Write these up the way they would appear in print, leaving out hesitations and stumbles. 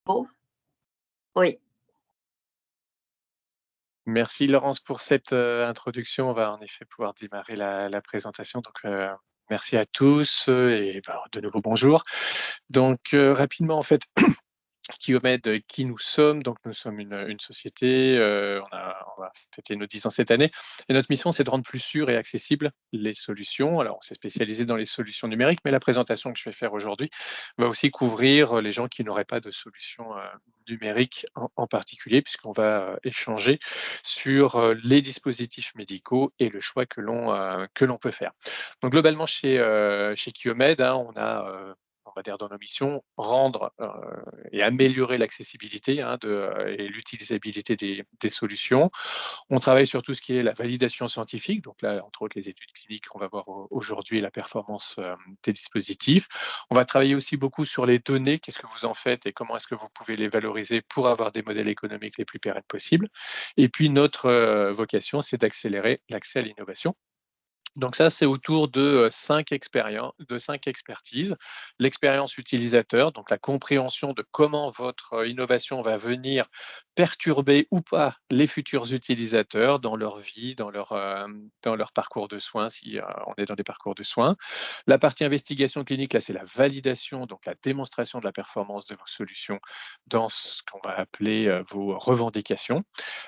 Bon, oui, Merci Laurence pour cette, introduction. On va en effet pouvoir démarrer la présentation. Donc, merci à tous, et bah, de nouveau bonjour. Donc, rapidement en fait, Kiomed, qui nous sommes. Donc nous sommes une société, on va fêter nos 10 ans cette année et notre mission, c'est de rendre plus sûres et accessibles les solutions. Alors on s'est spécialisé dans les solutions numériques, mais la présentation que je vais faire aujourd'hui va aussi couvrir, les gens qui n'auraient pas de solution, numérique en particulier, puisqu'on va, échanger sur, les dispositifs médicaux et le choix que l'on peut faire. Donc globalement chez Kiomed, hein, on va dire dans nos missions, rendre, et améliorer l'accessibilité, hein, et l'utilisabilité des solutions. On travaille sur tout ce qui est la validation scientifique, donc là, entre autres, les études cliniques qu'on va voir aujourd'hui et la performance des dispositifs. On va travailler aussi beaucoup sur les données, qu'est-ce que vous en faites et comment est-ce que vous pouvez les valoriser pour avoir des modèles économiques les plus pérennes possibles. Et puis notre vocation, c'est d'accélérer l'accès à l'innovation. Donc ça, c'est autour de 5 expertises. L'expérience utilisateur, donc la compréhension de comment votre innovation va venir perturber ou pas les futurs utilisateurs dans leur vie, dans leur parcours de soins, si, on est dans des parcours de soins. La partie investigation clinique, là, c'est la validation, donc la démonstration de la performance de vos solutions dans ce qu'on va appeler, vos revendications.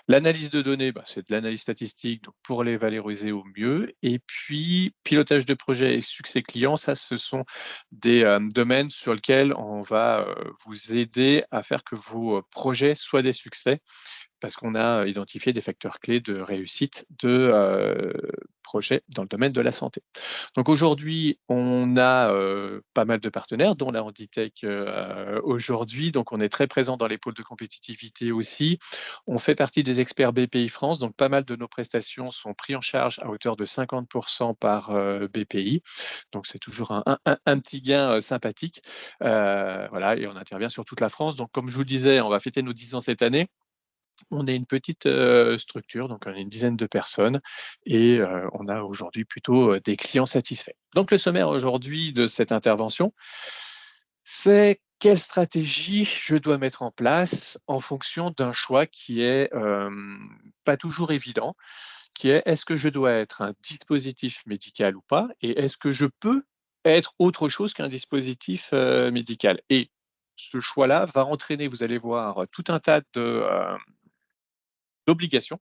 L'analyse de données, bah, c'est de l'analyse statistique, donc pour les valoriser au mieux. Et puis, pilotage de projet et succès client, ça, ce sont des domaines sur lesquels on va vous aider à faire que vos projets soient des succès parce qu'on a identifié des facteurs clés de réussite de projets dans le domaine de la santé. Donc aujourd'hui, on a pas mal de partenaires, dont la Handitech aujourd'hui. Donc on est très présent dans les pôles de compétitivité aussi. On fait partie des experts BPI France, donc pas mal de nos prestations sont prises en charge à hauteur de 50% par BPI. Donc c'est toujours un petit gain sympathique. Voilà, et on intervient sur toute la France. Donc comme je vous le disais, on va fêter nos 10 ans cette année. On est une petite, structure, donc on est une dizaine de personnes et on a aujourd'hui plutôt, des clients satisfaits. Donc le sommaire aujourd'hui de cette intervention, c'est quelle stratégie je dois mettre en place en fonction d'un choix qui est, pas toujours évident, qui est: est-ce que je dois être un dispositif médical ou pas? Et est-ce que je peux être autre chose qu'un dispositif, médical? Et ce choix-là va entraîner, vous allez voir, tout un tas d'obligations.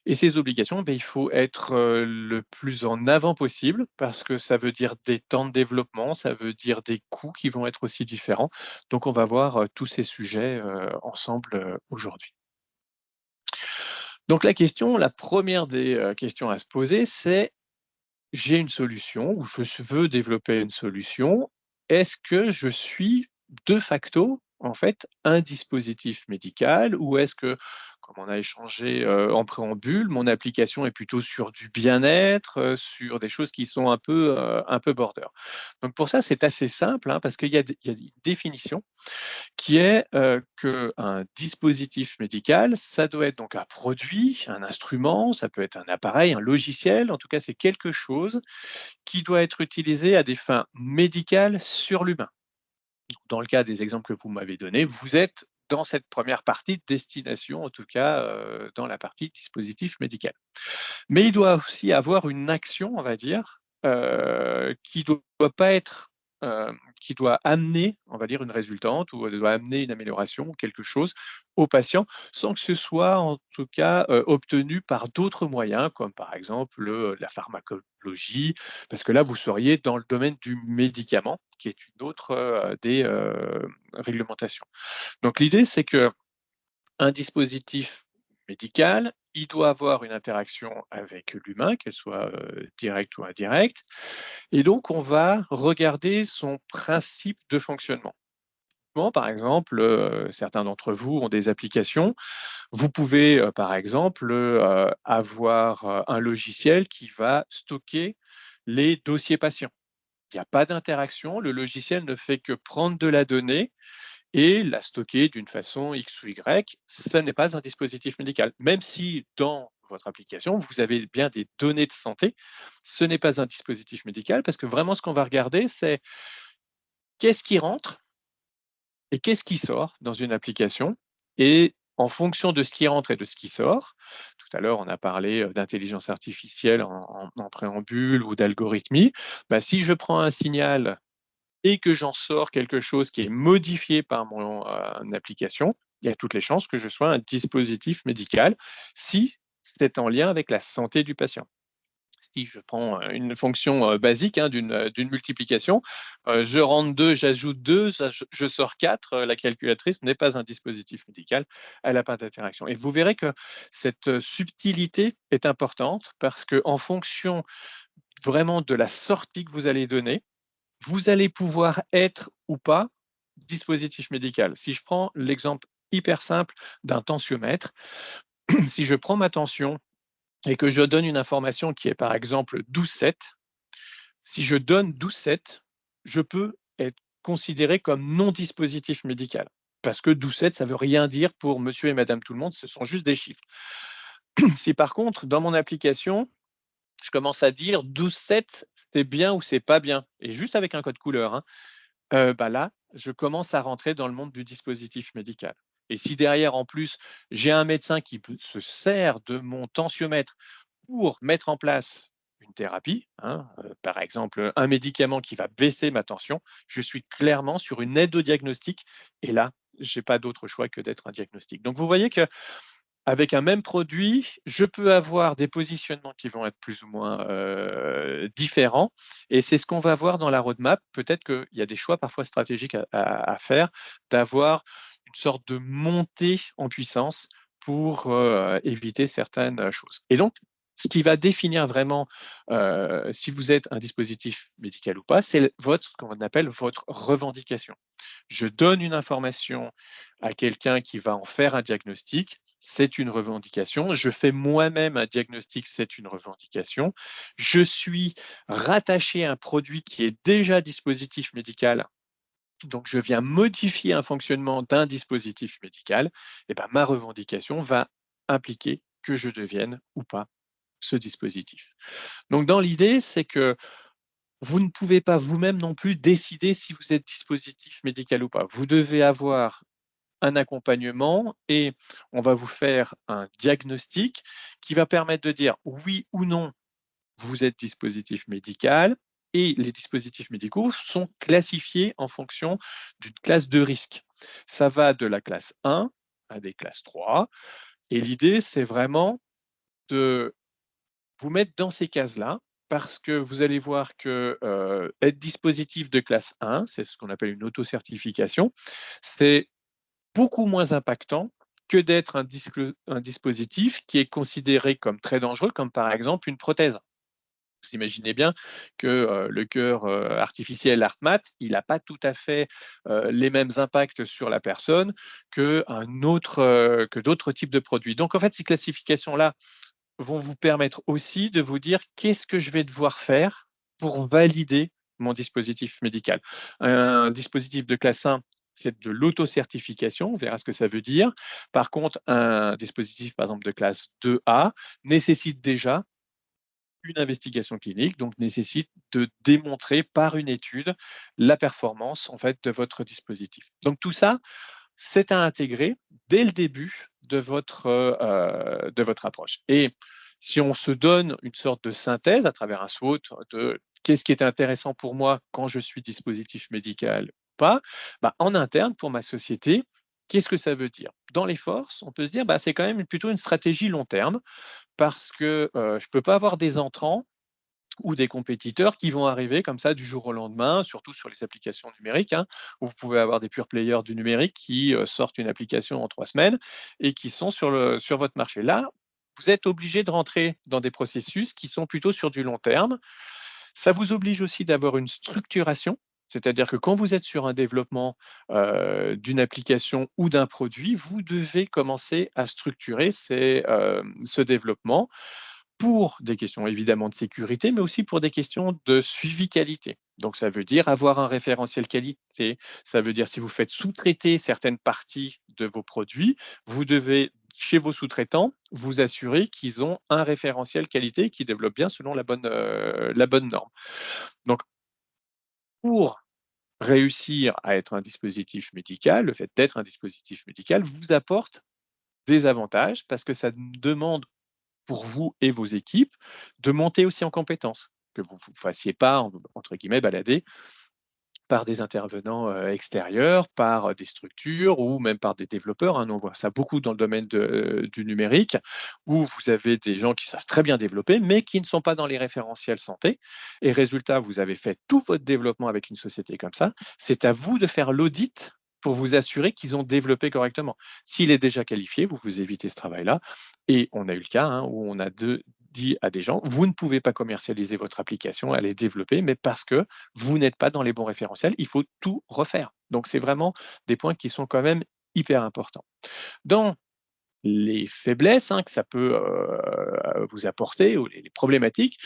Et ces obligations, beh, il faut être, le plus en avant possible parce que ça veut dire des temps de développement, ça veut dire des coûts qui vont être aussi différents. Donc on va voir, tous ces sujets, ensemble, aujourd'hui. Donc la première des, questions à se poser, c'est: j'ai une solution ou veux développer une solution. Est-ce que je suis de facto, en fait, un dispositif médical ou est-ce que, comme on a échangé, en préambule, mon application est plutôt sur du bien-être, sur des choses qui sont un peu border? Donc pour ça, c'est assez simple, hein, parce qu'il y a une définition qui est, qu'un dispositif médical, ça doit être donc un produit, un instrument, ça peut être un appareil, un logiciel, en tout cas, c'est quelque chose qui doit être utilisé à des fins médicales sur l'humain. Dans le cas des exemples que vous m'avez donnés, vous êtes dans cette première partie de destination, en tout cas, dans la partie dispositif médical. Mais il doit aussi avoir une action, on va dire, qui ne doit pas être, qui doit amener, on va dire, une résultante ou doit amener une amélioration ou quelque chose au patient, sans que ce soit en tout cas, obtenu par d'autres moyens, comme par exemple, la pharmacologie, parce que là, vous seriez dans le domaine du médicament, qui est une autre, des, réglementations. Donc l'idée, c'est que un dispositif médical, il doit avoir une interaction avec l'humain, qu'elle soit, directe ou indirecte et donc on va regarder son principe de fonctionnement. Bon, par exemple, certains d'entre vous ont des applications. Vous pouvez, par exemple, avoir, un logiciel qui va stocker les dossiers patients. Il y a pas d'interaction, le logiciel ne fait que prendre de la donnée et la stocker d'une façon X ou Y, ce n'est pas un dispositif médical. Même si dans votre application, vous avez bien des données de santé, ce n'est pas un dispositif médical parce que vraiment ce qu'on va regarder, c'est qu'est-ce qui rentre et qu'est-ce qui sort dans une application? Et en fonction de ce qui rentre et de ce qui sort, tout à l'heure, on a parlé, d'intelligence artificielle en préambule ou d'algorithmie. Bah, si je prends un signal et que j'en sors quelque chose qui est modifié par mon, application, il y a toutes les chances que je sois un dispositif médical, si c'est en lien avec la santé du patient. Si je prends, une fonction, basique, hein, d'une multiplication, je rentre 2, j'ajoute 2, ça je sors 4. La calculatrice n'est pas un dispositif médical, elle n'a pas d'interaction et vous verrez que cette, subtilité est importante parce qu'en fonction vraiment de la sortie que vous allez donner, vous allez pouvoir être ou pas dispositif médical. Si je prends l'exemple hyper simple d'un tensiomètre, si je prends ma tension et que je donne une information qui est par exemple 12,7, si je donne 12,7, je peux être considéré comme non dispositif médical. Parce que 12,7, ça ne veut rien dire pour monsieur et madame tout le monde, ce sont juste des chiffres. Si par contre, dans mon application, je commence à dire 12,7, c'est bien ou c'est pas bien, et juste avec un code couleur, hein, bah là, je commence à rentrer dans le monde du dispositif médical. Et si derrière, en plus, j'ai un médecin qui se sert de mon tensiomètre pour mettre en place une thérapie, hein, par exemple, un médicament qui va baisser ma tension, je suis clairement sur une aide au diagnostic et là, j'ai pas d'autre choix que d'être un diagnostic. Donc vous voyez que avec un même produit, je peux avoir des positionnements qui vont être plus ou moins, différents et c'est ce qu'on va voir dans la roadmap. Peut-être qu'il y a des choix parfois stratégiques à faire, d'avoir une sorte de montée en puissance pour, éviter certaines, choses et donc ce qui va définir vraiment, si vous êtes un dispositif médical ou pas, c'est votre ce qu'on appelle votre revendication. Je donne une information à quelqu'un qui va en faire un diagnostic, c'est une revendication. Je fais moi-même un diagnostic, c'est une revendication. Je suis rattaché à un produit qui est déjà dispositif médical, donc je viens modifier un fonctionnement d'un dispositif médical, et ben, ma revendication va impliquer que je devienne ou pas ce dispositif. Donc dans l'idée, c'est que vous ne pouvez pas vous-même non plus décider si vous êtes dispositif médical ou pas. Vous devez avoir un accompagnement et on va vous faire un diagnostic qui va permettre de dire oui ou non, vous êtes dispositif médical et les dispositifs médicaux sont classifiés en fonction d'une classe de risque. Ça va de la classe 1 à des classes 3 et l'idée, c'est vraiment de vous mettre dans ces cases-là parce que vous allez voir que, être dispositif de classe 1, c'est ce qu'on appelle une autocertification, c'est beaucoup moins impactant que d'être un dispositif qui est considéré comme très dangereux, comme par exemple une prothèse. Vous imaginez bien que, le cœur, artificiel HeartMath, il n'a pas tout à fait, les mêmes impacts sur la personne que d'autres types de produits. Donc en fait, ces classifications-là vont vous permettre aussi de vous dire: «Qu'est-ce que je vais devoir faire pour valider mon dispositif médical?» Un dispositif de classe 1, c'est de l'auto-certification, on verra ce que ça veut dire. Par contre, un dispositif, par exemple, de classe 2A nécessite déjà une investigation clinique, donc nécessite de démontrer par une étude la performance, en fait, de votre dispositif. Donc tout ça, c'est à intégrer dès le début de votre approche et si on se donne une sorte de synthèse à travers un SWOT de qu'est-ce qui est intéressant pour moi quand je suis dispositif médical ou pas, bah, en interne pour ma société, qu'est-ce que ça veut dire? Dans les forces, on peut se dire, bah, c'est quand même plutôt une stratégie long terme parce que, je ne peux pas avoir des entrants ou des compétiteurs qui vont arriver comme ça du jour au lendemain, surtout sur les applications numériques, hein, où vous pouvez avoir des pure players du numérique qui, sortent une application en 3 semaines et qui sont sur votre marché. Là, vous êtes obligé de rentrer dans des processus qui sont plutôt sur du long terme. Ça vous oblige aussi d'avoir une structuration, c'est-à-dire que quand vous êtes sur un développement, d'une application ou d'un produit, vous devez commencer à structurer ce développement pour des questions évidemment de sécurité, mais aussi pour des questions de suivi qualité. Donc ça veut dire avoir un référentiel qualité, ça veut dire si vous faites sous-traiter certaines parties de vos produits, vous devez, chez vos sous-traitants, vous assurer qu'ils ont un référentiel qualité qui développe bien selon la bonne norme. Donc pour réussir à être un dispositif médical, le fait d'être un dispositif médical vous apporte des avantages parce que ça demande pour vous et vos équipes de monter aussi en compétences, que vous ne vous fassiez pas, entre guillemets, «balader» par des intervenants, extérieurs, par, des structures ou même par des développeurs, hein. Nous, on voit ça beaucoup dans le domaine du numérique, où vous avez des gens qui savent très bien développer, mais qui ne sont pas dans les référentiels santé et résultat, vous avez fait tout votre développement avec une société comme ça. C'est à vous de faire l'audit pour vous assurer qu'ils ont développé correctement. S'il est déjà qualifié, vous vous évitez ce travail-là et on a eu le cas, hein, où on a dit à des gens: «Vous ne pouvez pas commercialiser votre application, elle est développée, mais parce que vous n'êtes pas dans les bons référentiels, il faut tout refaire». Donc c'est vraiment des points qui sont quand même hyper importants. Dans les faiblesses, hein, que ça peut, vous apporter ou les problématiques,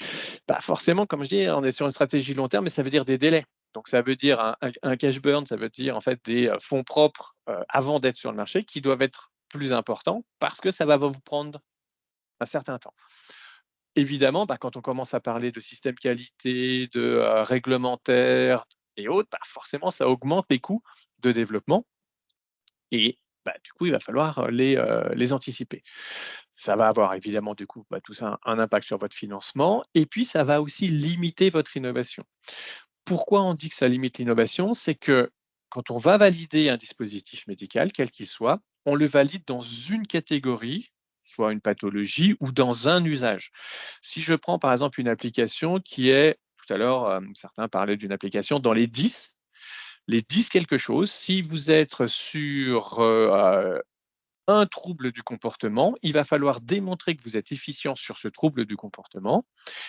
bah, forcément, comme je dis, on est sur une stratégie long terme, mais ça veut dire des délais. Donc ça veut dire un cash burn, ça veut dire en fait des, fonds propres, avant d'être sur le marché qui doivent être plus importants parce que ça va vous prendre un certain temps. Évidemment, bah, quand on commence à parler de système qualité, de, réglementaire et autres, bah, forcément ça augmente les coûts de développement et bah, du coup, il va falloir, les anticiper. Ça va avoir évidemment du coup, bah, tout ça un impact sur votre financement et puis ça va aussi limiter votre innovation. Pourquoi on dit que ça limite l'innovation? C'est que quand on va valider un dispositif médical, quel qu'il soit, on le valide dans une catégorie, soit une pathologie ou dans un usage. Si je prends par exemple une application qui est tout à l'heure, certains parlaient d'une application dans les 10 quelque chose, si vous êtes sur, un trouble du comportement, il va falloir démontrer que vous êtes efficient sur ce trouble du comportement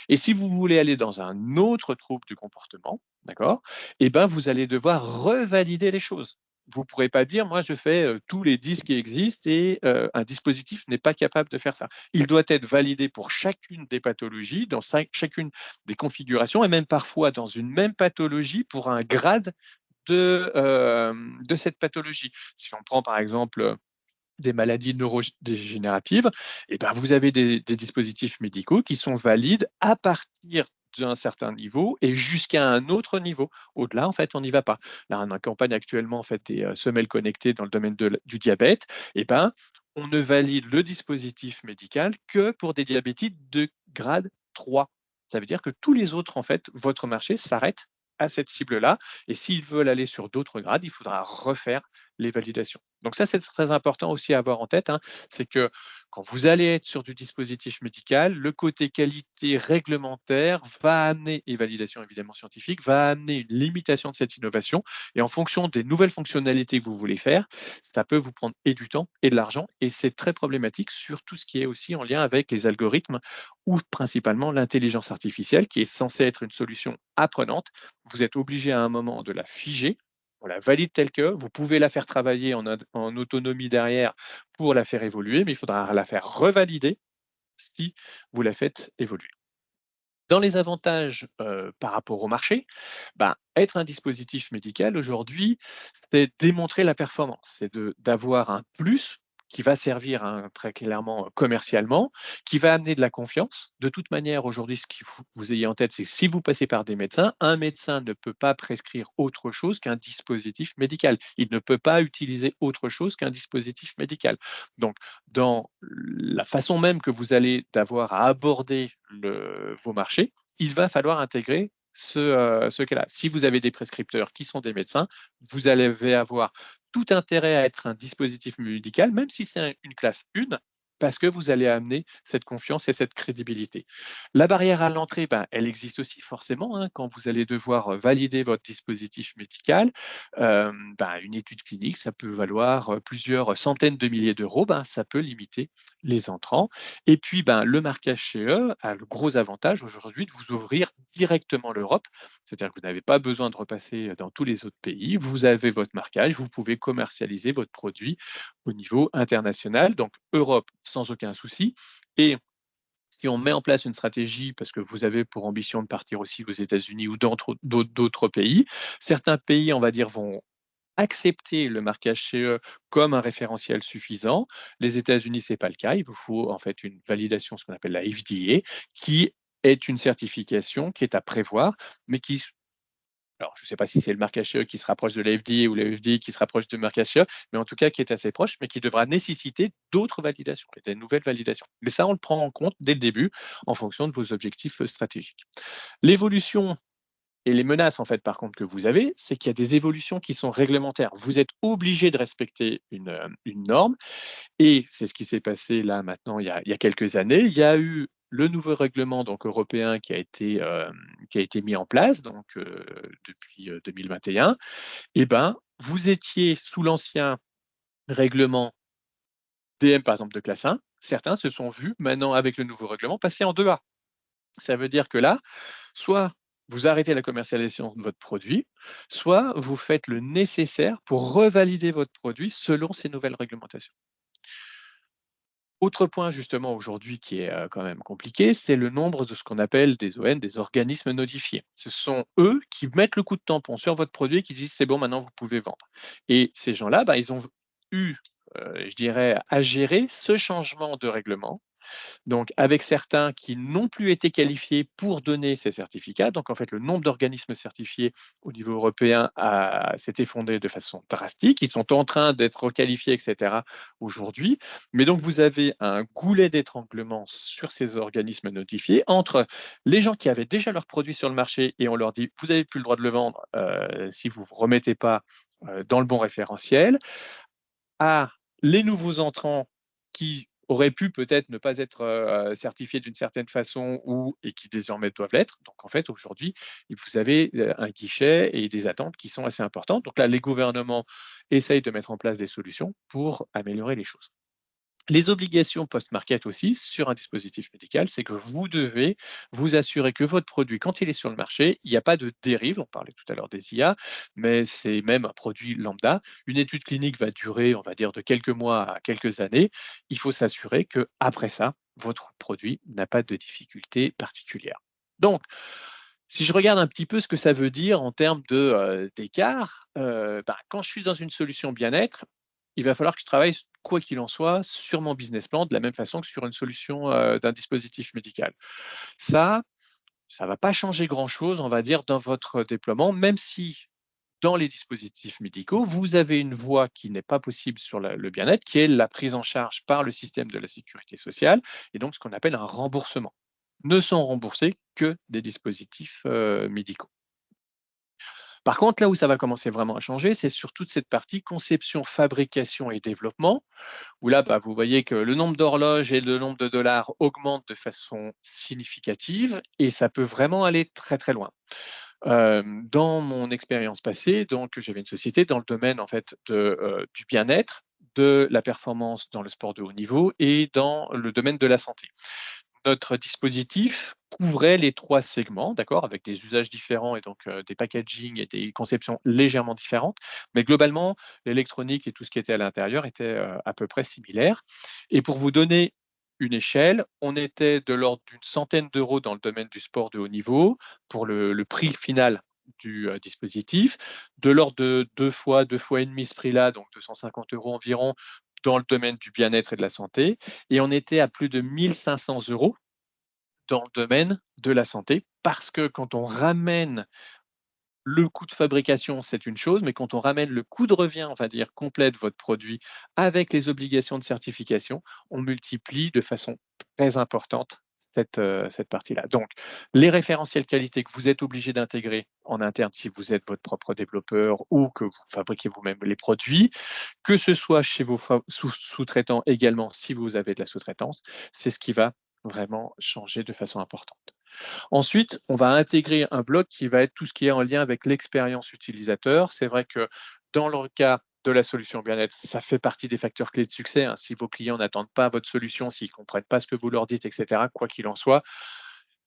et si vous voulez aller dans un autre trouble du comportement, d'accord? Et ben, vous allez devoir revalider les choses. Vous ne pourrez pas dire: «Moi, je fais, tous les 10 qui existent et un dispositif n'est pas capable de faire ça». Il doit être validé pour chacune des pathologies, dans chacune des configurations et même parfois dans une même pathologie pour un grade de cette pathologie. Si on prend par exemple, des maladies neurodégénératives, et ben, vous avez des dispositifs médicaux qui sont valides à partir d'un certain niveau et jusqu'à un autre niveau. Au-delà, en fait, on n'y va pas. Là, on accompagne actuellement en fait des semelles connectées dans le domaine du diabète. Et ben, on ne valide le dispositif médical que pour des diabétiques de grade 3. Ça veut dire que tous les autres, en fait, votre marché s'arrête à cette cible-là. Et s'ils veulent aller sur d'autres grades, il faudra refaire les validations. Donc ça, c'est très important aussi à avoir en tête, hein, c'est que quand vous allez être sur du dispositif médical, le côté qualité réglementaire va amener, et validation évidemment scientifique, va amener une limitation de cette innovation. Et en fonction des nouvelles fonctionnalités que vous voulez faire, ça peut vous prendre et du temps et de l'argent. Et c'est très problématique sur tout ce qui est aussi en lien avec les algorithmes ou principalement l'intelligence artificielle qui est censée être une solution apprenante. Vous êtes obligé à un moment de la figer, on la valide telle que, vous pouvez la faire travailler en autonomie derrière pour la faire évoluer, mais il faudra la faire revalider si vous la faites évoluer. Dans les avantages, par rapport au marché, ben, être un dispositif médical aujourd'hui, c'est démontrer la performance. C'est d'avoir un plus qui va servir, hein, très clairement, commercialement, qui va amener de la confiance. De toute manière, aujourd'hui, ce qu'il faut que vous ayez en tête, c'est que si vous passez par des médecins, un médecin ne peut pas prescrire autre chose qu'un dispositif médical. Il ne peut pas utiliser autre chose qu'un dispositif médical. Donc dans la façon même que vous allez d'avoir à aborder vos marchés, il va falloir intégrer ce cas-là. Si vous avez des prescripteurs qui sont des médecins, vous allez avoir tout intérêt à être un dispositif médical, même si c'est une classe 1, parce que vous allez amener cette confiance et cette crédibilité. La barrière à l'entrée, ben, elle existe aussi forcément, hein, quand vous allez devoir valider votre dispositif médical. Ben, une étude clinique, ça peut valoir plusieurs centaines de milliers d'euros, ben, ça peut limiter les entrants. Et puis, ben, le marquage CE a le gros avantage aujourd'hui de vous ouvrir directement l'Europe. C'est-à-dire que vous n'avez pas besoin de repasser dans tous les autres pays. Vous avez votre marquage, vous pouvez commercialiser votre produit au niveau international. Donc, Europe sans aucun souci. Et si on met en place une stratégie, parce que vous avez pour ambition de partir aussi aux États-Unis ou d'autres pays, certains pays, on va dire, vont accepter le marquage CE comme un référentiel suffisant. Les États-Unis, c'est pas le cas. Il vous faut en fait une validation, ce qu'on appelle la FDA, qui est une certification qui est à prévoir, mais qui alors je ne sais pas si c'est le marque HCE qui se rapproche de la FDA ou la FDA qui se rapproche de marque HCE, mais en tout cas qui est assez proche, mais qui devra nécessiter d'autres validations et des nouvelles validations. Mais ça, on le prend en compte dès le début en fonction de vos objectifs stratégiques. L'évolution et les menaces, en fait, par contre, que vous avez, c'est qu'il y a des évolutions qui sont réglementaires. Vous êtes obligé de respecter une norme et c'est ce qui s'est passé là maintenant il y a quelques années. Il y a eu le nouveau règlement donc européen qui a été mis en place donc depuis, 2021. Et ben, vous étiez sous l'ancien règlement DM, par exemple, de classe 1. Certains se sont vus maintenant avec le nouveau règlement passer en 2A. Ça veut dire que là, soit vous arrêtez la commercialisation de votre produit, soit vous faites le nécessaire pour revalider votre produit selon ces nouvelles réglementations. Autre point justement aujourd'hui qui est, quand même compliqué, c'est le nombre de ce qu'on appelle des ON, des organismes notifiés. Ce sont eux qui mettent le coup de tampon sur votre produit et qui disent: «C'est bon, maintenant vous pouvez vendre» et ces gens-là, bah, ils ont eu, je dirais, à gérer ce changement de règlement donc, avec certains qui n'ont plus été qualifiés pour donner ces certificats. Donc, en fait, le nombre d'organismes certifiés au niveau européen s'est effondré de façon drastique. Ils sont en train d'être requalifiés, etc. aujourd'hui. Mais donc, vous avez un goulet d'étranglement sur ces organismes notifiés entre les gens qui avaient déjà leurs produits sur le marché et on leur dit, vous n'avez plus le droit de le vendre si vous ne vous remettez pas dans le bon référentiel, à les nouveaux entrants qui auraient pu peut-être ne pas être, certifiés d'une certaine façon ou et qui désormais doivent l'être. Donc en fait, aujourd'hui, vous avez, un guichet et des attentes qui sont assez importantes. Donc là, les gouvernements essayent de mettre en place des solutions pour améliorer les choses. Les obligations post-market aussi sur un dispositif médical, c'est que vous devez vous assurer que votre produit, quand il est sur le marché, il n'y a pas de dérive. On parlait tout à l'heure des IA, mais c'est même un produit lambda. Une étude clinique va durer, on va dire, de quelques mois à quelques années. Il faut s'assurer que après ça, votre produit n'a pas de difficulté particulière. Donc, si je regarde un petit peu ce que ça veut dire en termes d'écart, bah, quand je suis dans une solution bien-être, il va falloir que je travaille, quoi qu'il en soit, sur mon business plan de la même façon que sur une solution, d'un dispositif médical. Ça, ça va pas changer grand-chose, on va dire, dans votre déploiement, même si dans les dispositifs médicaux, vous avez une voie qui n'est pas possible sur le bien-être, qui est la prise en charge par le système de la sécurité sociale et donc ce qu'on appelle un remboursement. Ne sont remboursés que des dispositifs, médicaux. Par contre, là où ça va commencer vraiment à changer, c'est sur toute cette partie conception, fabrication et développement, où là, bah, vous voyez que le nombre d'horloges et le nombre de dollars augmentent de façon significative et ça peut vraiment aller très, très loin. Dans mon expérience passée, donc j'avais une société dans le domaine en fait du bien-être, de la performance dans le sport de haut niveau et dans le domaine de la santé. Notre dispositif couvrait les 3 segments, d'accord? Avec des usages différents et donc des packaging et des conceptions légèrement différentes. Mais globalement, l'électronique et tout ce qui était à l'intérieur était, à peu près similaire. Et pour vous donner une échelle, on était de l'ordre d'une centaine d'euros dans le domaine du sport de haut niveau pour le prix final du, dispositif, de l'ordre de 2 fois et demi ce prix-là, donc 250 € environ, dans le domaine du bien-être et de la santé et on était à plus de 1 500 € dans le domaine de la santé parce que quand on ramène le coût de fabrication, c'est une chose, mais quand on ramène le coût de revient, on va dire, complet de votre produit avec les obligations de certification, on multiplie de façon très importante cette partie-là. Donc, les référentiels qualité que vous êtes obligé d'intégrer en interne si vous êtes votre propre développeur ou que vous fabriquez vous-même les produits, que ce soit chez vos sous-traitants également si vous avez de la sous-traitance, c'est ce qui va vraiment changer de façon importante. Ensuite, on va intégrer un bloc qui va être tout ce qui est en lien avec l'expérience utilisateur. C'est vrai que dans le cas de la solution bien-être, ça fait partie des facteurs clés de succès, hein. Si vos clients n'attendent pas votre solution, s'ils ne comprennent pas ce que vous leur dites, et cetera, quoi qu'il en soit,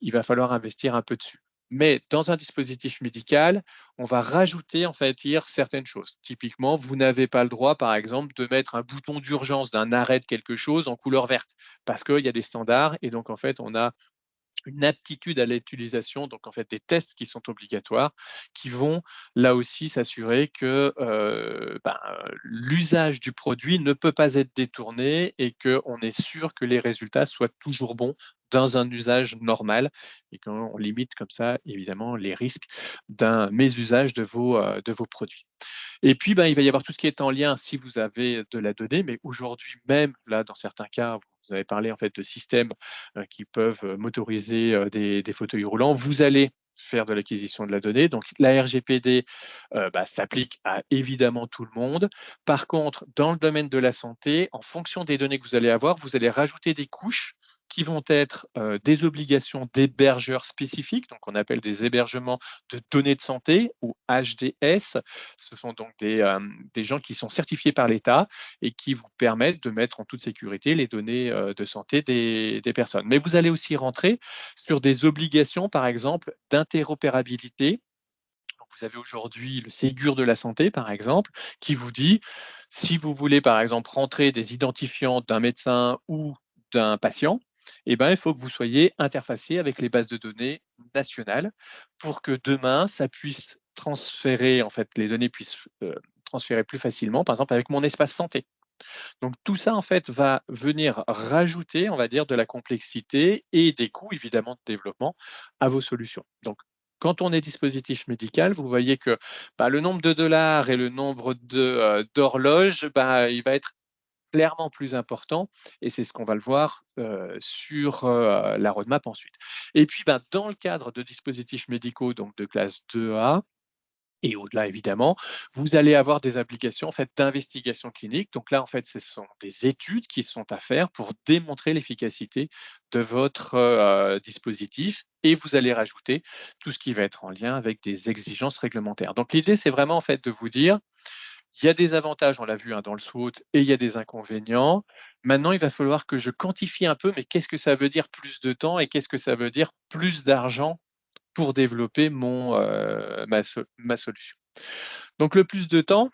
il va falloir investir un peu dessus. Mais dans un dispositif médical, on va rajouter, en fait, dire certaines choses. Typiquement, vous n'avez pas le droit, par exemple, de mettre un bouton d'urgence d'un arrêt de quelque chose en couleur verte parce qu'il y a des standards et donc en fait, on a une aptitude à l'utilisation, donc en fait des tests qui sont obligatoires, qui vont là aussi s'assurer que, l'usage du produit ne peut pas être détourné et qu'on est sûr que les résultats soient toujours bons dans un usage normal et qu'on limite comme ça, évidemment, les risques d'un mésusage de vos produits. Et puis, ben, il va y avoir tout ce qui est en lien si vous avez de la donnée, mais aujourd'hui même, là, dans certains cas, vous avez parlé en fait de systèmes, qui peuvent, motoriser, des fauteuils roulants. Vous allez faire de l'acquisition de la donnée, donc la RGPD, bah, s'applique à évidemment tout le monde. Par contre, dans le domaine de la santé, en fonction des données que vous allez avoir, vous allez rajouter des couches qui vont être, des obligations d'hébergeurs spécifiques, donc on appelle des hébergements de données de santé ou HDS. Ce sont donc des gens qui sont certifiés par l'État et qui vous permettent de mettre en toute sécurité les données, de santé des personnes. Mais vous allez aussi rentrer sur des obligations, par exemple, d'interopérabilité. Donc vous avez aujourd'hui le Ségur de la santé, par exemple, qui vous dit, si vous voulez, par exemple, rentrer des identifiants d'un médecin ou d'un patient, eh ben, il faut que vous soyez interfacé avec les bases de données nationales pour que demain, ça puisse transférer, en fait, les données puissent transférer plus facilement, par exemple, avec mon espace santé. Donc tout ça, en fait, va venir rajouter, on va dire, de la complexité et des coûts, évidemment, de développement à vos solutions. Donc, quand on est dispositif médical, vous voyez que, bah, le nombre de dollars et le nombre d'horloges, bah, il va être clairement plus important et c'est ce qu'on va le voir, sur, la roadmap ensuite. Et puis, ben, dans le cadre de dispositifs médicaux, donc de classe 2A, et au-delà, évidemment, vous allez avoir des applications en fait d'investigation clinique. Donc là, en fait, ce sont des études qui sont à faire pour démontrer l'efficacité de votre, dispositif et vous allez rajouter tout ce qui va être en lien avec des exigences réglementaires. Donc l'idée, c'est vraiment en fait de vous dire: il y a des avantages, on l'a vu, hein, dans le SWOT et il y a des inconvénients. Maintenant, il va falloir que je quantifie un peu, mais qu'est-ce que ça veut dire plus de temps et qu'est-ce que ça veut dire plus d'argent pour développer ma solution. Donc le plus de temps,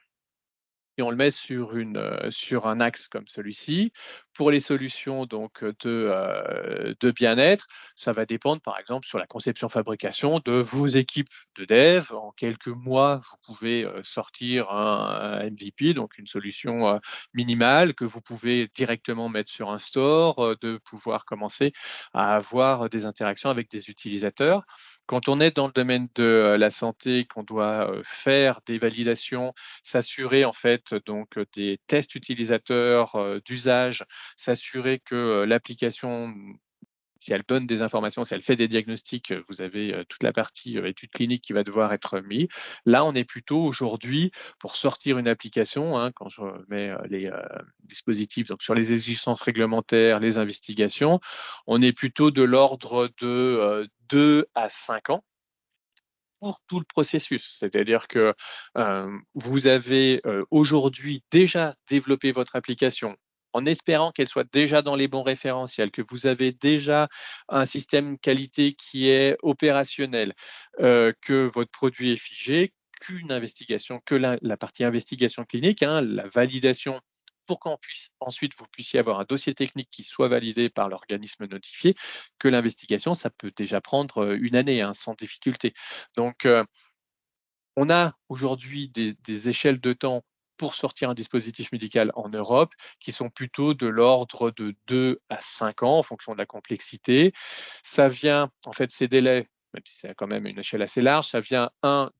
et on le met sur un axe comme celui-ci. Pour les solutions donc, de bien-être, ça va dépendre par exemple sur la conception-fabrication de vos équipes de dev. En quelques mois, vous pouvez, sortir un MVP, donc une solution, minimale que vous pouvez directement mettre sur un store, de pouvoir commencer à avoir des interactions avec des utilisateurs. Quand on est dans le domaine de, la santé, qu'on doit, faire des validations, s'assurer en fait donc, des tests utilisateurs, d'usage, s'assurer que, l'application, si elle donne des informations, si elle fait des diagnostics, vous avez, toute la partie, étude clinique qui va devoir être mis. Là, on est plutôt aujourd'hui pour sortir une application, hein, quand je mets, les, dispositifs donc sur les exigences réglementaires, les investigations, on est plutôt de l'ordre de, 2 à 5 ans pour tout le processus. C'est-à-dire que, vous avez, aujourd'hui déjà développé votre application en espérant qu'elle soit déjà dans les bons référentiels, que vous avez déjà un système qualité qui est opérationnel, que votre produit est figé, qu'une investigation que la partie investigation clinique, hein, la validation pour qu'en puisse ensuite vous puissiez avoir un dossier technique qui soit validé par l'organisme notifié, que l'investigation, ça peut déjà prendre, 1 année, hein, sans difficulté. Donc, on a aujourd'hui des échelles de temps pour sortir un dispositif médical en Europe qui sont plutôt de l'ordre de 2 à 5 ans en fonction de la complexité. Ça vient en fait, ces délais, même si c'est quand même une échelle assez large, ça vient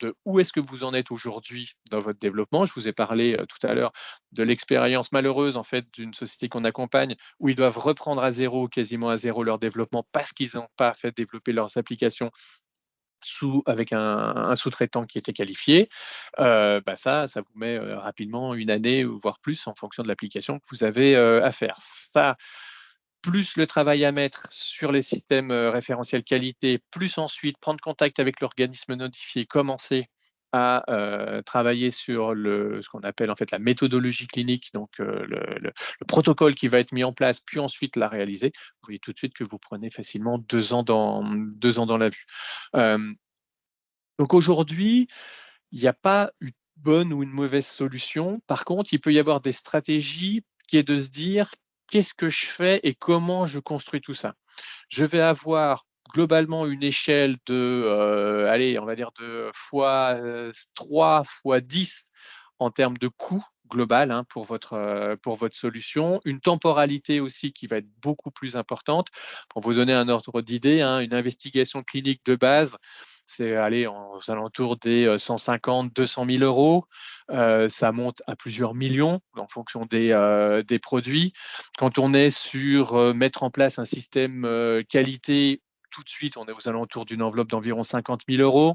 de où est-ce que vous en êtes aujourd'hui dans votre développement? Je vous ai parlé, tout à l'heure de l'expérience malheureuse en fait d'une société qu'on accompagne où ils doivent reprendre à zéro, quasiment à zéro leur développement parce qu'ils n'ont pas fait développer leurs applications avec un sous-traitant qui était qualifié, bah, ça vous met, rapidement 1 année ou voire plus en fonction de l'application que vous avez, à faire. Ça, plus le travail à mettre sur les systèmes, référentiels qualité, plus ensuite prendre contact avec l'organisme notifié, commencer à, travailler sur ce qu'on appelle en fait la méthodologie clinique, donc le protocole qui va être mis en place, puis ensuite la réaliser. Vous voyez tout de suite que vous prenez facilement 2 ans dans 2 ans dans la vue. Hem donc aujourd'hui, il n'y a pas une bonne ou une mauvaise solution. Par contre, il peut y avoir des stratégies qui est de se dire: «Qu'est-ce que je fais et comment je construis tout ça?» Je vais avoir globalement une échelle de, allez, on va dire de fois, 3 fois 10 en termes de coûts global, hein, pour votre solution, une temporalité aussi qui va être beaucoup plus importante. Pour vous donner un ordre d'idée, hein, une investigation clinique de base, c'est aller aux alentours des 150 000 200 000 €. Ça monte à plusieurs millions en fonction des produits. Quand on est sur mettre en place un système qualité, tout de suite, on est aux alentours d'une enveloppe d'environ 50 000 €.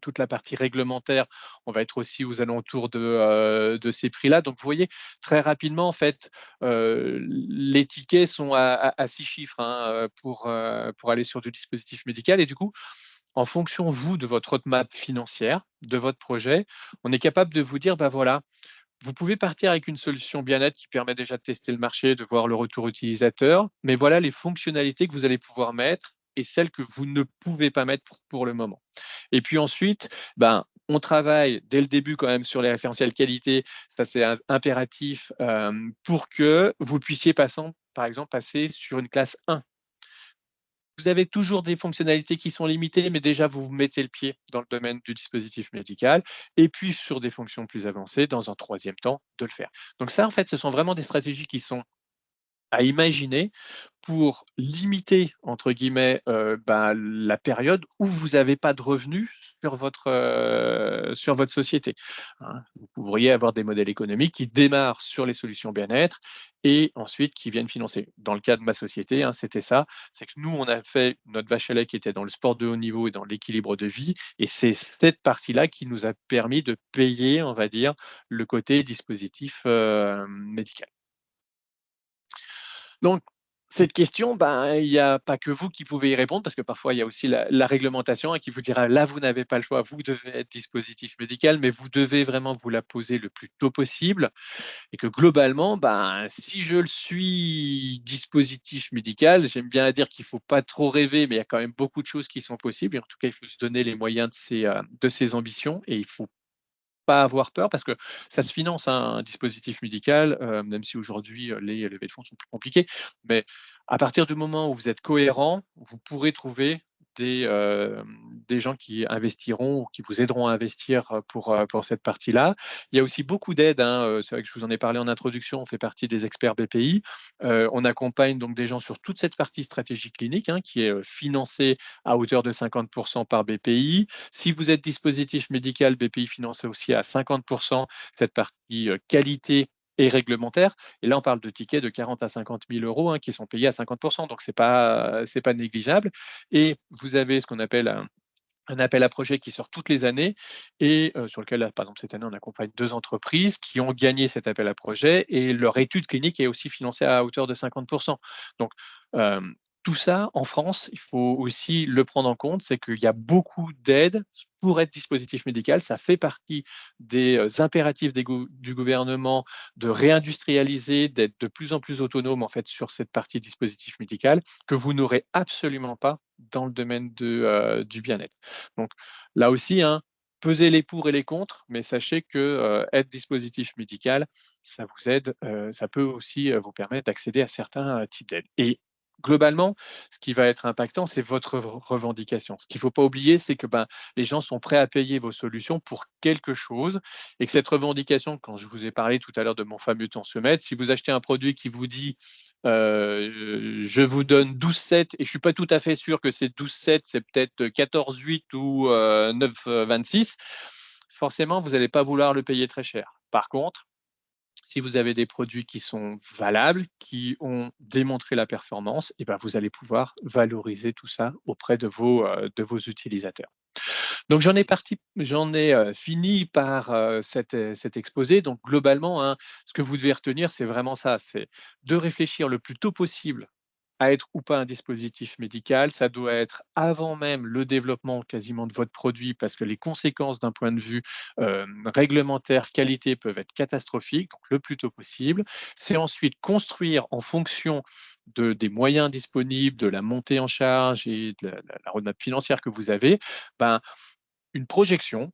Toute la partie réglementaire, on va être aussi aux alentours de ces prix-là. Donc vous voyez, très rapidement, en fait, les tickets sont à 6 chiffres, hein, pour aller sur du dispositif médical et du coup, en fonction, vous, de votre roadmap financière, de votre projet, on est capable de vous dire: «Bah, voilà, vous pouvez partir avec une solution bien-être qui permet déjà de tester le marché, de voir le retour utilisateur, mais voilà les fonctionnalités que vous allez pouvoir mettre et celles que vous ne pouvez pas mettre pour le moment». Et puis ensuite, ben, on travaille dès le début quand même sur les référentiels qualité, ça c'est impératif, pour que vous puissiez par exemple passer sur une classe 1. Vous avez toujours des fonctionnalités qui sont limitées, mais déjà vous mettez le pied dans le domaine du dispositif médical et puis sur des fonctions plus avancées, dans un troisième temps, de le faire. Donc ça, en fait, ce sont vraiment des stratégies qui sont à imaginer pour «limiter» entre guillemets, bah, la période où vous n'avez pas de revenus sur votre société, hein. Vous pourriez avoir des modèles économiques qui démarrent sur les solutions bien-être et ensuite qui viennent financer. Dans le cas de ma société, hein, c'était ça, c'est que nous, on a fait notre vache à lait qui était dans le sport de haut niveau et dans l'équilibre de vie et c'est cette partie-là qui nous a permis de payer, on va dire, le côté dispositif, médical. Donc, cette question, ben, il y a pas que vous qui pouvez y répondre parce que parfois il y a aussi la réglementation, hein, qui vous dira: «Là, vous n'avez pas le choix, vous devez être dispositif médical», mais vous devez vraiment vous la poser le plus tôt possible et que globalement, ben, si je le suis dispositif médical, j'aime bien dire qu'il faut pas trop rêver, mais il y a quand même beaucoup de choses qui sont possibles et en tout cas, il faut se donner les moyens de ses ambitions et il faut pas avoir peur parce que ça se finance, hein, un dispositif médical, même si aujourd'hui, les levées de fonds sont plus compliquées. Mais à partir du moment où vous êtes cohérent, vous pourrez trouver des gens qui investiront ou qui vous aideront à investir, pour cette partie-là. Il y a aussi beaucoup d'aides, hein, c'est vrai que je vous en ai parlé en introduction, on fait partie des experts BPI. On accompagne donc des gens sur toute cette partie stratégie clinique, hein, qui est, financée à hauteur de 50 par BPI. Si vous êtes dispositif médical, BPI finance aussi à 50 cette partie, qualité et réglementaire. Et là, on parle de tickets de 40 à 50 000 €, hein, qui sont payés à 50 donc c'est pas négligeable et vous avez ce qu'on appelle un appel à projet qui sort toutes les années et sur lequel, là, par exemple, cette année, on accompagne 2 entreprises qui ont gagné cet appel à projet et leur étude clinique est aussi financée à hauteur de 50. Donc, tout ça, en France, il faut aussi le prendre en compte, c'est qu'il y a beaucoup d'aides pour être dispositif médical. Ça fait partie des, impératifs du gouvernement de réindustrialiser, d'être de plus en plus autonome, en fait, sur cette partie dispositif médical, que vous n'aurez absolument pas dans le domaine du bien-être. Donc là aussi, hein, pesez les pour et les contre, mais sachez que, être dispositif médical, ça vous aide, ça peut aussi, vous permettre d'accéder à certains, types d'aides et globalement, ce qui va être impactant, c'est votre revendication. Ce qu'il ne faut pas oublier, c'est que, ben, les gens sont prêts à payer vos solutions pour quelque chose et que cette revendication, quand je vous ai parlé tout à l'heure de mon fameux tensiomètre, si vous achetez un produit qui vous dit je vous donne 12,7 et je suis pas tout à fait sûr que c'est 12,7, c'est peut-être 14,8 ou 9,26. Forcément, vous allez pas vouloir le payer très cher. Par contre, si vous avez des produits qui sont valables, qui ont démontré la performance et ben, vous allez pouvoir valoriser tout ça auprès de vos utilisateurs. Donc j'en ai, fini par, cet exposé. Donc globalement, hein, ce que vous devez retenir, c'est vraiment ça, c'est de réfléchir le plus tôt possible à être ou pas un dispositif médical. Ça doit être avant même le développement quasiment de votre produit parce que les conséquences d'un point de vue, réglementaire, qualité peuvent être catastrophiques, donc le plus tôt possible. C'est ensuite construire en fonction des moyens disponibles, de la montée en charge et de la roadmap financière que vous avez, ben, une projection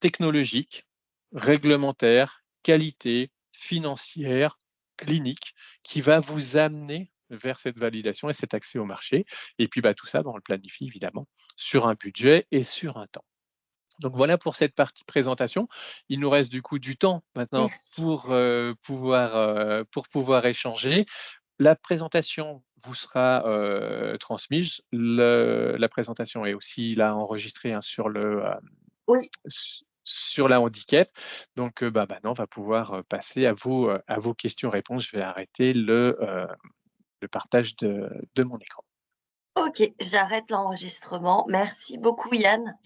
technologique, réglementaire, qualité, financière, clinique, qui va vous amener vers cette validation et cet accès au marché et puis, bah, tout ça, on le planifie évidemment sur un budget et sur un temps. Donc voilà pour cette partie présentation. Il nous reste du coup du temps maintenant Merci. pour pouvoir échanger. La présentation vous sera, transmise. La présentation est aussi là enregistrée, hein, sur Oui, sur la Handicat. Donc, bah, maintenant on va pouvoir, passer à vos questions-réponses. Je vais arrêter le partage de mon écran. OK, j'arrête l'enregistrement. Merci beaucoup Yann.